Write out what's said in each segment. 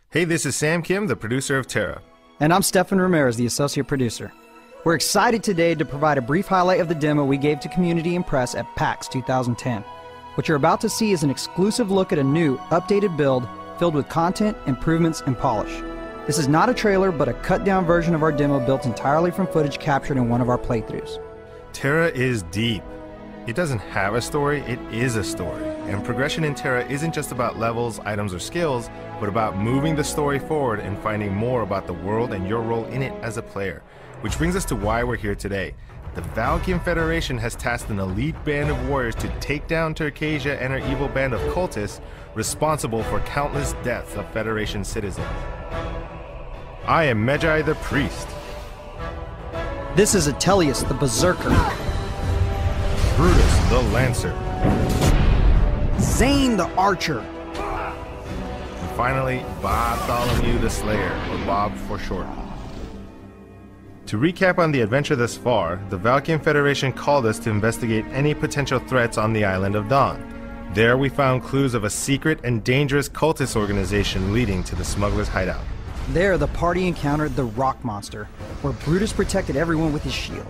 Hey, this is Sam Kim, the producer of TERA. And I'm Stefan Ramirez, the associate producer. We're excited today to provide a brief highlight of the demo we gave to community and press at PAX 2010. What you're about to see is an exclusive look at a new, updated build filled with content, improvements, and polish. This is not a trailer, but a cut-down version of our demo built entirely from footage captured in one of our playthroughs. TERA is deep. It doesn't have a story, it is a story. And progression in TERA isn't just about levels, items, or skills, but about moving the story forward and finding more about the world and your role in it as a player. Which brings us to why we're here today. The Valkyrian Federation has tasked an elite band of warriors to take down Turkasia and her evil band of cultists responsible for countless deaths of Federation citizens. I am Medjai the Priest. This is Atelius the Berserker. Brutus the Lancer. Zane the Archer. And finally, Bartholomew the Slayer, or Bob for short. To recap on the adventure thus far, the Valkyrian Federation called us to investigate any potential threats on the island of Dawn. There we found clues of a secret and dangerous cultist organization leading to the smuggler's hideout. There, the party encountered the Rock Monster, where Brutus protected everyone with his shield.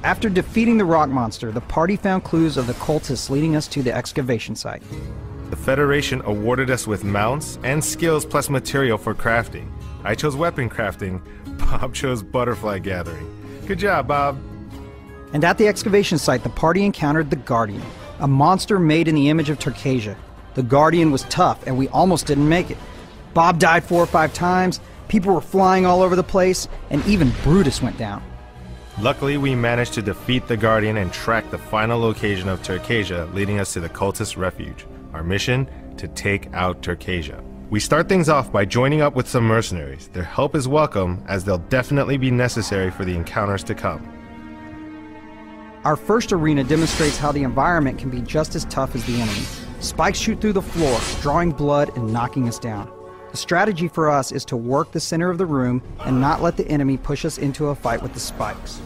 After defeating the Rock Monster, the party found clues of the cultists leading us to the excavation site. The Federation awarded us with mounts and skills plus material for crafting. I chose weapon crafting, Bob chose butterfly gathering. Good job, Bob. And at the excavation site, the party encountered the Guardian, a monster made in the image of Turkasia. The Guardian was tough, and we almost didn't make it. Bob died 4 or 5 times, people were flying all over the place, and even Brutus went down. Luckily, we managed to defeat the Guardian and track the final location of Turkasia, leading us to the cultist Refuge. Our mission? To take out Turkasia. We start things off by joining up with some mercenaries. Their help is welcome, as they'll definitely be necessary for the encounters to come. Our first arena demonstrates how the environment can be just as tough as the enemy. Spikes shoot through the floor, drawing blood and knocking us down. The strategy for us is to work the center of the room and not let the enemy push us into a fight with the spikes.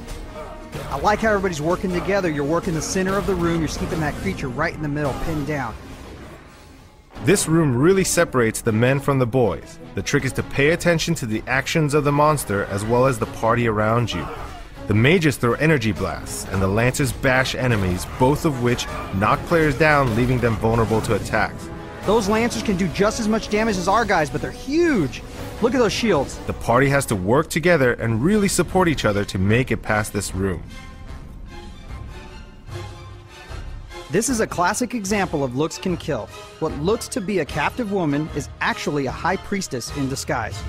I like how everybody's working together. You're working the center of the room, you're keeping that creature right in the middle, pinned down. This room really separates the men from the boys. The trick is to pay attention to the actions of the monster as well as the party around you. The mages throw energy blasts, and the lancers bash enemies, both of which knock players down, leaving them vulnerable to attacks. Those lancers can do just as much damage as our guys, but they're huge! Look at those shields! The party has to work together and really support each other to make it past this room. This is a classic example of looks can kill. What looks to be a captive woman is actually a high priestess in disguise.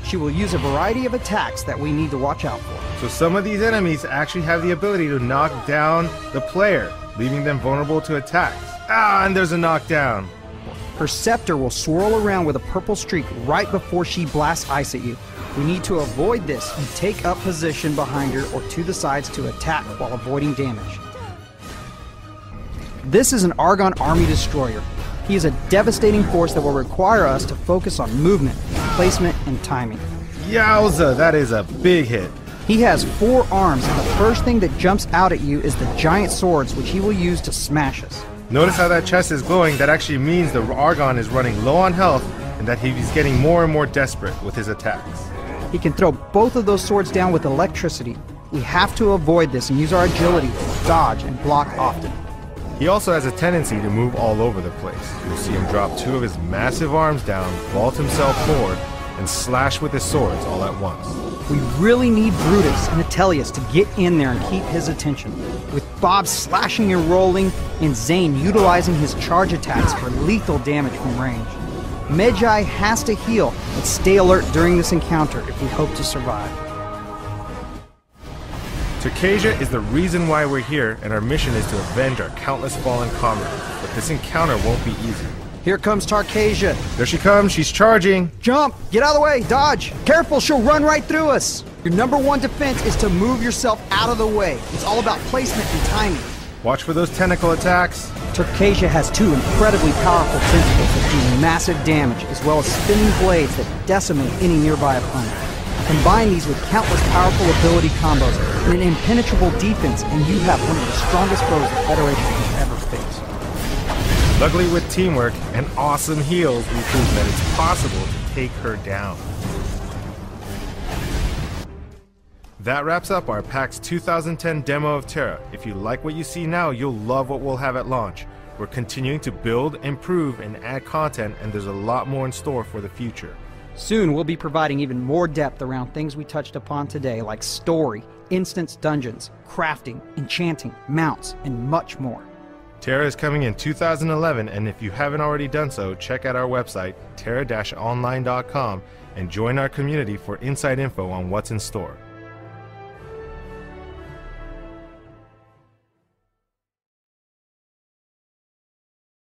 She will use a variety of attacks that we need to watch out for. So some of these enemies actually have the ability to knock down the player, leaving them vulnerable to attacks. And there's a knockdown. Her scepter will swirl around with a purple streak right before she blasts ice at you. We need to avoid this and take up position behind her or to the sides to attack while avoiding damage. This is an Argon Army Destroyer. He is a devastating force that will require us to focus on movement, placement, and timing. Yowza, that is a big hit. He has 4 arms, and the first thing that jumps out at you is the giant swords, which he will use to smash us. Notice how that chest is glowing. That actually means the Argon is running low on health and that he's getting more and more desperate with his attacks. He can throw both of those swords down with electricity. We have to avoid this and use our agility to dodge and block often. He also has a tendency to move all over the place. You'll see him drop 2 of his massive arms down, vault himself forward, and slash with his swords all at once. We really need Brutus and Atelius to get in there and keep his attention. With Bob slashing and rolling, and Zane utilizing his charge attacks for lethal damage from range. Medjai has to heal and stay alert during this encounter if we hope to survive. Turkasia is the reason why we're here, and our mission is to avenge our countless fallen comrades. But this encounter won't be easy. Here comes Turkasia. There she comes, she's charging. Jump! Get out of the way! Dodge! Careful, she'll run right through us! Your #1 defense is to move yourself out of the way. It's all about placement and timing. Watch for those tentacle attacks. Turkasia has 2 incredibly powerful tentacles that do massive damage, as well as spinning blades that decimate any nearby opponent. Combine these with countless powerful ability combos and an impenetrable defense, and you have one of the strongest foes the Federation has ever faced. Luckily, with teamwork and awesome heals, we proved that it's possible to take her down. That wraps up our PAX 2010 Demo of TERA. If you like what you see now, you'll love what we'll have at launch. We're continuing to build, improve, and add content, and there's a lot more in store for the future. Soon we'll be providing even more depth around things we touched upon today, like story, instance dungeons, crafting, enchanting, mounts, and much more. TERA is coming in 2011, and if you haven't already done so, check out our website, tera-online.com, and join our community for inside info on what's in store.